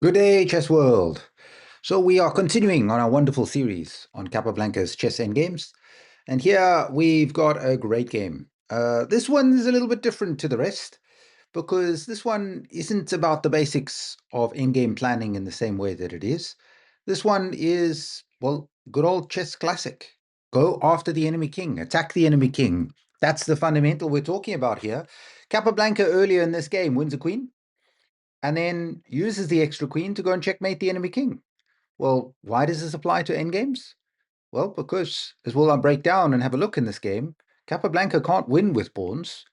Good day, chess world. So we are continuing on our wonderful series on Capablanca's chess endgames, and here we've got a great game. This one is a little bit different to the rest because this one isn't about the basics of endgame planning in the same way that it is. This one is, well, good old chess classic. Go after the enemy king, attack the enemy king. That's the fundamental we're talking about here. Capablanca earlier in this game wins a queen and then uses the extra queen to go and checkmate the enemy king. Well, why does this apply to endgames? Well, because, as we'll break down and have a look in this game, Capablanca can't win with pawns,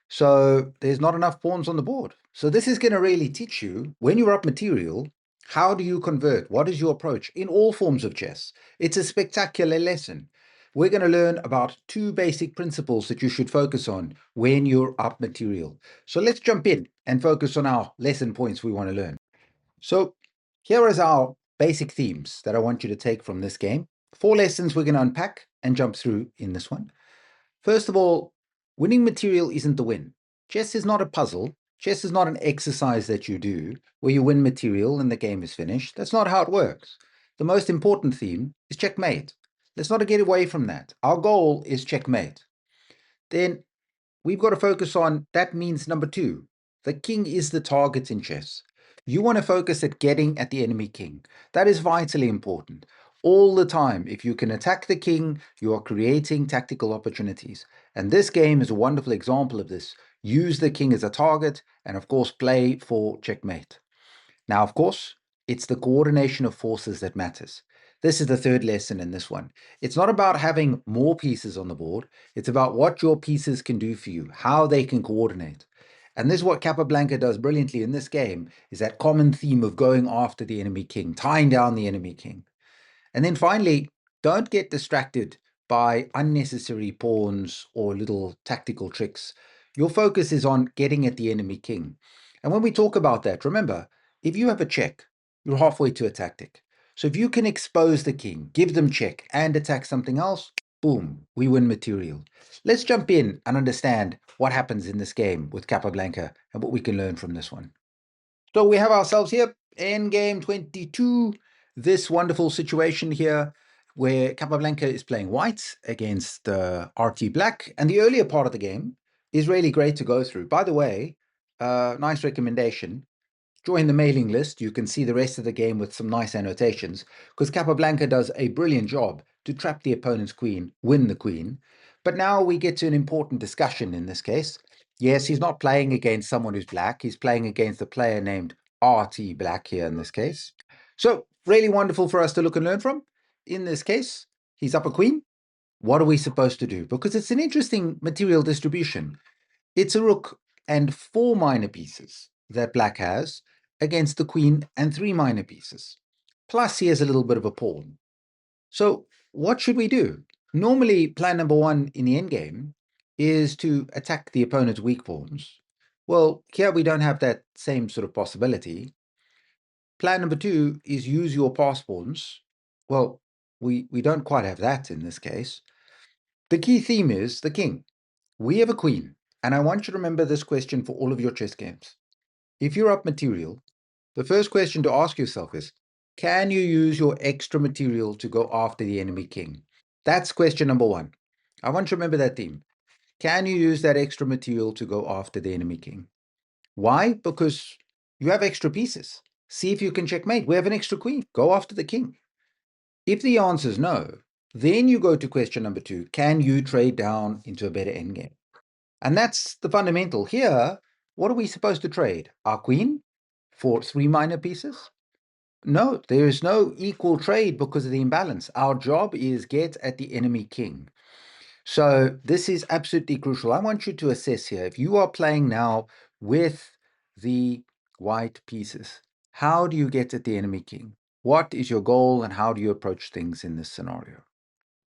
so there's not enough pawns on the board. So this is going to really teach you, when you're up material, how do you convert? What is your approach in all forms of chess? It's a spectacular lesson. We're going to learn about two basic principles that you should focus on when you're up material. So let's jump in and focus on our lesson points we want to learn. So here is our basic themes that I want you to take from this game. 4 lessons we're going to unpack and jump through in this one. First of all, winning material isn't the win. Chess is not a puzzle. Chess is not an exercise that you do where you win material and the game is finished. That's not how it works. The most important theme is checkmate. Let's not get away from that. Our goal is checkmate. Then we've got to focus on that means number 2. The king is the target in chess. You want to focus at getting at the enemy king. That is vitally important. All the time, if you can attack the king, you are creating tactical opportunities. And this game is a wonderful example of this. Use the king as a target and, of course, play for checkmate. Now, of course, it's the coordination of forces that matters. This is the third lesson in this one. It's not about having more pieces on the board. It's about what your pieces can do for you, how they can coordinate. And this is what Capablanca does brilliantly in this game, is that common theme of going after the enemy king, tying down the enemy king. And then finally, don't get distracted by unnecessary pawns or little tactical tricks. Your focus is on getting at the enemy king. And when we talk about that, remember, if you have a check, you're halfway to a tactic. So if you can expose the king, give them check, and attack something else, boom, we win material. Let's jump in and understand what happens in this game with Capablanca and what we can learn from this one. So we have ourselves here, endgame 22, this wonderful situation here where Capablanca is playing white against RT black, and the earlier part of the game is really great to go through. By the way, nice recommendation. Join the mailing list. You can see the rest of the game with some nice annotations, because Capablanca does a brilliant job to trap the opponent's queen, win the queen. But now we get to an important discussion in this case. Yes, he's not playing against someone who's black. He's playing against a player named RT Black here in this case. So really wonderful for us to look and learn from. In this case, he's up a queen. What are we supposed to do? Because it's an interesting material distribution. It's a rook and 4 minor pieces that black has against the queen and 3 minor pieces. Plus he has a little bit of a pawn. So what should we do? Normally, plan number 1 in the endgame is to attack the opponent's weak pawns. Well, here we don't have that same sort of possibility. Plan number 2 is use your pass pawns. Well, we don't quite have that in this case. The key theme is the king. We have a queen, and I want you to remember this question for all of your chess games. If you're up material, the first question to ask yourself is, can you use your extra material to go after the enemy king? That's question number 1. I want you to remember that theme. Can you use that extra material to go after the enemy king? Why? Because you have extra pieces. See if you can checkmate. We have an extra queen. Go after the king. If the answer is no, then you go to question number 2. Can you trade down into a better endgame? And that's the fundamental. Here, what are we supposed to trade? Our queen for 3 minor pieces? No, there is no equal trade because of the imbalance. Our job is get at the enemy king. So this is absolutely crucial. I want you to assess here. If you are playing now with the white pieces, how do you get at the enemy king? What is your goal and how do you approach things in this scenario?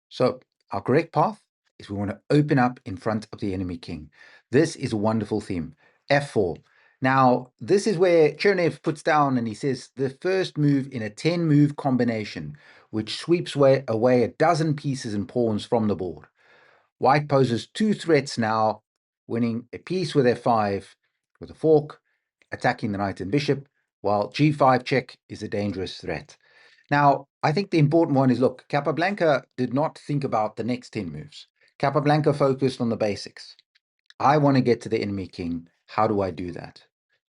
So our correct path is we want to open up in front of the enemy king. This is a wonderful theme. F4. Now, this is where Chernev puts down and he says the first move in a 10-move combination, which sweeps away a dozen pieces and pawns from the board. White poses 2 threats now, winning a piece with F5 with a fork, attacking the knight and bishop, while g5 check is a dangerous threat. Now, I think the important one is, look, Capablanca did not think about the next 10 moves. Capablanca focused on the basics. I want to get to the enemy king. How do I do that?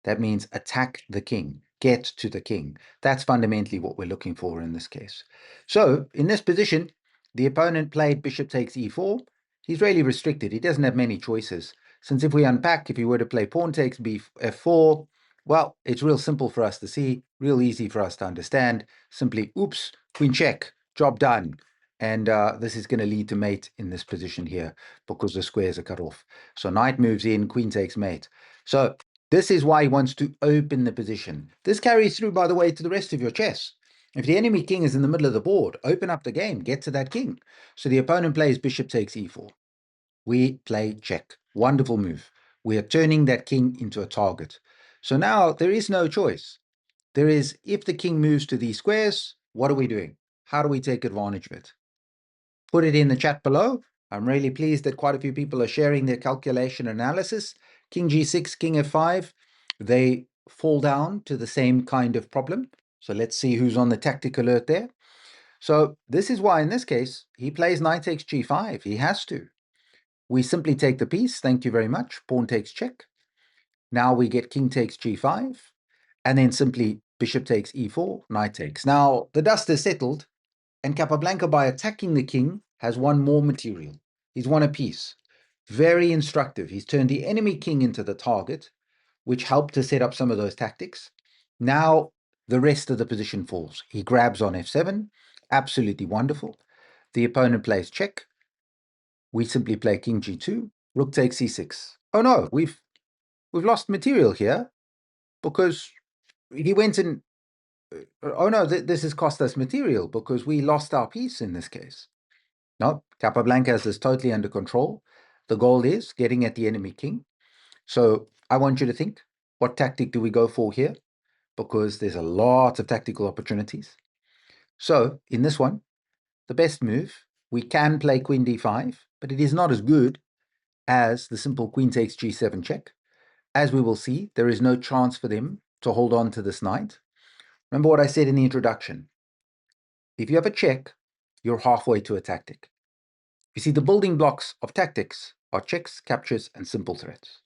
That means attack the king, get to the king. That's fundamentally what we're looking for in this case. So in this position, the opponent played bishop takes e4. He's really restricted. He doesn't have many choices. Since if we unpack, if he were to play pawn takes f4, well, it's real simple for us to see, real easy for us to understand. Simply, oops, queen check, job done. And this is going to lead to mate in this position here because the squares are cut off. So knight moves in, queen takes mate. So this is why he wants to open the position. This carries through, by the way, to the rest of your chess. If the enemy king is in the middle of the board, open up the game, get to that king. So the opponent plays bishop takes e4. We play check. Wonderful move. We are turning that king into a target. So now there is no choice. There is, if the king moves to these squares, what are we doing? How do we take advantage of it? Put it in the chat below. I'm really pleased that quite a few people are sharing their calculation analysis. King g6, king f5, they fall down to the same kind of problem. So let's see who's on the tactic alert there. So this is why in this case, he plays knight takes g5. He has to. We simply take the piece. Thank you very much. Pawn takes check. Now we get king takes g5. And then simply bishop takes e4, knight takes. Now the dust is settled. And Capablanca, by attacking the king, has won more material. He's won a piece. Very instructive. He's turned the enemy king into the target, which helped to set up some of those tactics. Now the rest of the position falls. He grabs on f7. Absolutely wonderful. The opponent plays check. We simply play king g2. Rook takes c6. Oh no, we've lost material here because he went and oh no, this has cost us material because we lost our piece in this case. No, Capablanca has this totally under control. The goal is getting at the enemy king. So I want you to think, what tactic do we go for here? Because there's a lot of tactical opportunities. So in this one, the best move, we can play queen d5, but it is not as good as the simple queen takes g7 check. As we will see, there is no chance for them to hold on to this knight. Remember what I said in the introduction. If you have a check, you're halfway to a tactic. You see, the building blocks of tactics are checks, captures, and simple threats.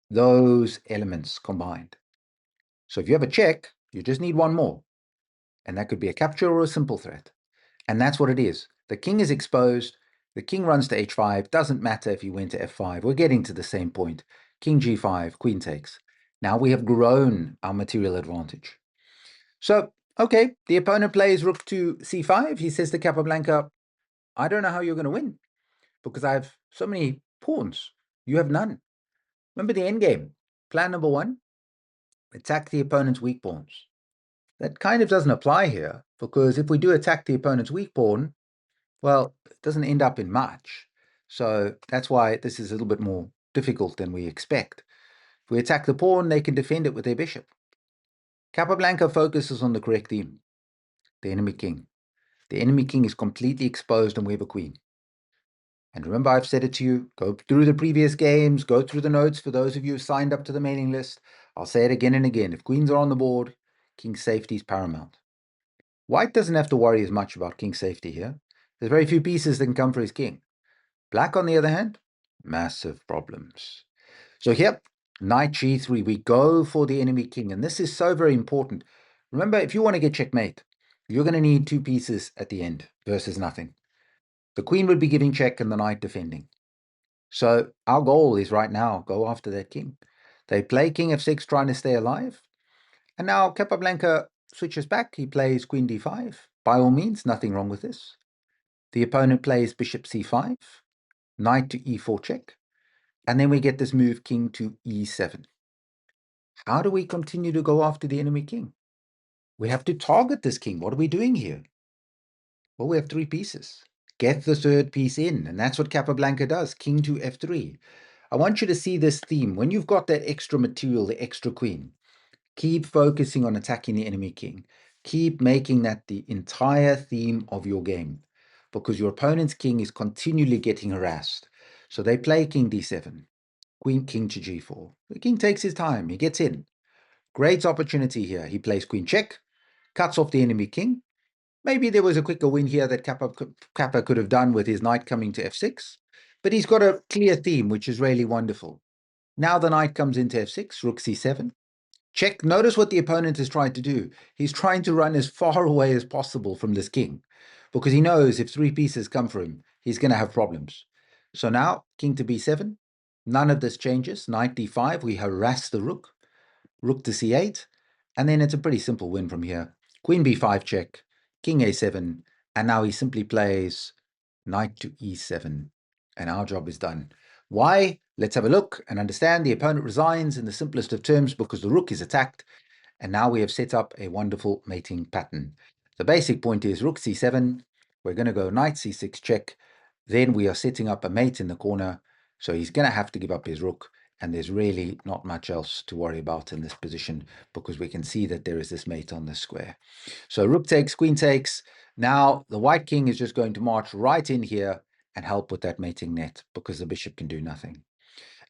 Those elements combined. So if you have a check, you just need one more. And that could be a capture or a simple threat. And that's what it is. The king is exposed. The king runs to h5. Doesn't matter if he went to f5. We're getting to the same point. King g5, queen takes. Now we have grown our material advantage. So, okay, the opponent plays rook to c5. He says to Capablanca, I don't know how you're going to win, because I have so many pawns. You have none. Remember the endgame. Plan number one, attack the opponent's weak pawns. That kind of doesn't apply here, because if we do attack the opponent's weak pawn, well, it doesn't end up in much. So that's why this is a little bit more difficult than we expect. If we attack the pawn, they can defend it with their bishop. Capablanca focuses on the correct theme, the enemy king. The enemy king is completely exposed and we have a queen. And remember, I've said it to you, go through the previous games, go through the notes for those of you who signed up to the mailing list. I'll say it again and again. If queens are on the board, king's safety is paramount. White doesn't have to worry as much about king's safety here. There's very few pieces that can come for his king. Black, on the other hand, massive problems. So here, knight g3, we go for the enemy king. And this is so very important. Remember, if you want to get checkmate, you're going to need two pieces at the end versus nothing. The queen would be giving check and the knight defending. So our goal is right now, go after that king. They play king f6 trying to stay alive. And now Capablanca switches back. He plays queen d5. By all means, nothing wrong with this. The opponent plays bishop c5, knight to e4 check. And then we get this move king to e7. How do we continue to go after the enemy king? We have to target this king. What are we doing here? Well, we have three pieces. Get the third piece in, and that's what Capablanca does, king to f3. I want you to see this theme. When you've got that extra material, the extra queen, keep focusing on attacking the enemy king. Keep making that the entire theme of your game, because your opponent's king is continually getting harassed. So they play king d7, queen king to g4. The king takes his time, he gets in. Great opportunity here. He plays queen check, cuts off the enemy king. Maybe there was a quicker win here that Kappa could have done with his knight coming to f6, but he's got a clear theme, which is really wonderful. Now the knight comes into f6, rook c7. Check. Notice what the opponent is trying to do. He's trying to run as far away as possible from this king, because he knows if 3 pieces come for him, he's going to have problems. So now, king to b7. None of this changes. Knight d5, we harass the rook. Rook to c8. And then it's a pretty simple win from here. Queen b5 check, king a7, and now he simply plays knight to e7, and our job is done. Why? Let's have a look and understand. The opponent resigns in the simplest of terms because the rook is attacked, and now we have set up a wonderful mating pattern. The basic point is rook c7, we're going to go knight c6 check, then we are setting up a mate in the corner, so he's going to have to give up his rook, and there's really not much else to worry about in this position because we can see that there is this mate on the square. So rook takes, queen takes. Now the white king is just going to march right in here and help with that mating net because the bishop can do nothing.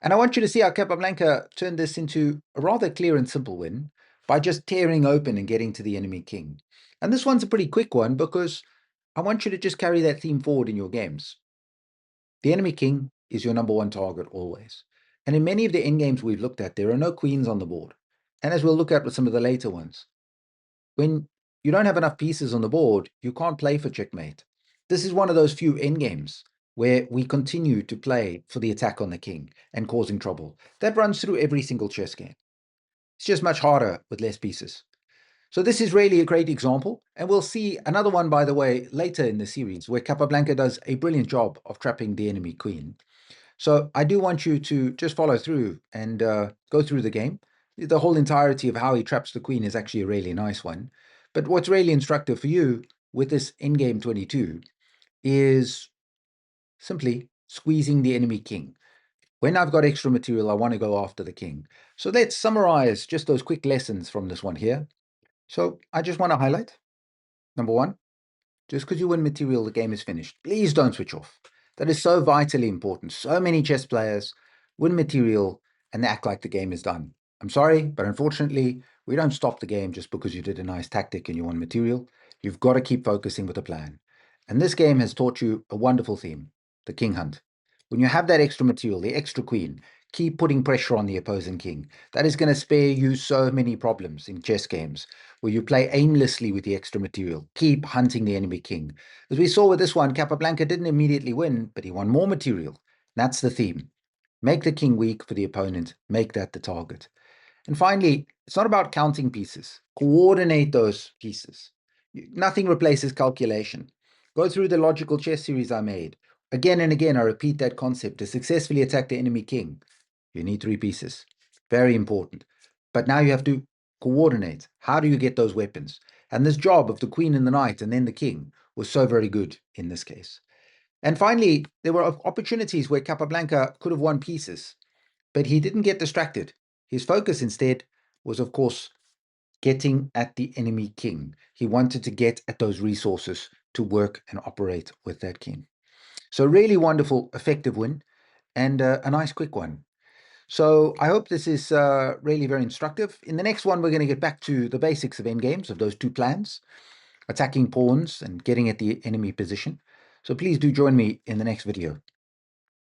And I want you to see how Capablanca turned this into a rather clear and simple win by just tearing open and getting to the enemy king. And this one's a pretty quick one because I want you to just carry that theme forward in your games. The enemy king is your number one target always. And in many of the endgames we've looked at, there are no queens on the board. And as we'll look at with some of the later ones, when you don't have enough pieces on the board, you can't play for checkmate. This is one of those few endgames where we continue to play for the attack on the king and causing trouble. That runs through every single chess game. It's just much harder with less pieces. So this is really a great example, and we'll see another one, by the way, later in the series, where Capablanca does a brilliant job of trapping the enemy queen. So I do want you to just follow through and go through the game. The whole entirety of how he traps the queen is actually a really nice one. But what's really instructive for you with this endgame 22 is simply squeezing the enemy king. When I've got extra material, I want to go after the king. So let's summarize just those quick lessons from this one here. So I just want to highlight, number one, just because you win material, the game is finished. Please don't switch off. That is so vitally important. So many chess players win material and they act like the game is done. I'm sorry, but unfortunately, we don't stop the game just because you did a nice tactic and you won material. You've got to keep focusing with a plan. And this game has taught you a wonderful theme, the king hunt. When you have that extra material, the extra queen, keep putting pressure on the opposing king. That is going to spare you so many problems in chess games where you play aimlessly with the extra material. Keep hunting the enemy king. As we saw with this one, Capablanca didn't immediately win, but he won more material. That's the theme. Make the king weak for the opponent. Make that the target. And finally, it's not about counting pieces. Coordinate those pieces. Nothing replaces calculation. Go through the logical chess series I made. Again and again, I repeat that concept. To successfully attack the enemy king, you need 3 pieces. Very important. But now you have to coordinate. How do you get those weapons? And this job of the queen and the knight and then the king was so very good in this case. And finally, there were opportunities where Capablanca could have won pieces, but he didn't get distracted. His focus instead was, of course, getting at the enemy king. He wanted to get at those resources to work and operate with that king. So really wonderful, effective win, and a nice quick one. So I hope this is really very instructive. In the next one, we're going to get back to the basics of endgames, of those 2 plans, attacking pawns and getting at the enemy position. So please do join me in the next video.